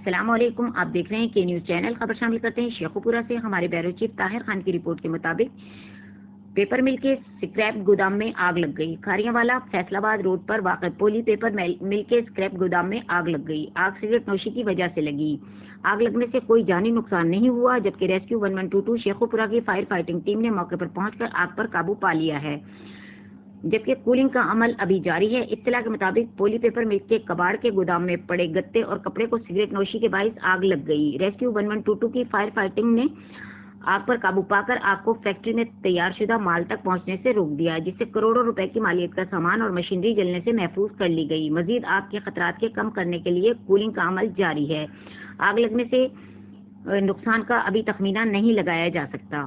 السلام علیکم، آپ دیکھ رہے ہیں کے نیوز چینل۔ خبر شامل کرتے ہیں شیخوپورہ سے۔ ہمارے بیورو چیف طاہر خان کی رپورٹ کے مطابق پیپر مل کے سکریپ گودام میں آگ لگ گئی۔ کھاریاں والا فیصل آباد روڈ پر واقع پولی پیپر مل کے سکریپ گودام میں آگ لگ گئی۔ آگ سگریٹ نوشی کی وجہ سے لگی۔ آگ لگنے سے کوئی جانی نقصان نہیں ہوا، جبکہ ریسکیو 1122 شیخوپورہ کی فائر فائٹنگ ٹیم نے موقع پر پہنچ کر آگ پر قابو پا لیا ہے، جبکہ کولنگ کا عمل ابھی جاری ہے۔ اطلاع کے مطابق پولی پیپر مل کے کباڑ کے گودام میں پڑے گتے اور کپڑے کو سگریٹ نوشی کے باعث آگ لگ گئی۔ ریسکیو 1122 کی فائر فائٹنگ نے آگ پر قابو پا کر آگ کو فیکٹری میں تیار شدہ مال تک پہنچنے سے روک دیا، جس سے کروڑوں روپے کی مالیت کا سامان اور مشینری جلنے سے محفوظ کر لی گئی۔ مزید آگ کے خطرات کے کم کرنے کے لیے کولنگ کا عمل جاری ہے۔ آگ لگنے سے نقصان کا ابھی تخمینہ نہیں لگایا جا سکتا۔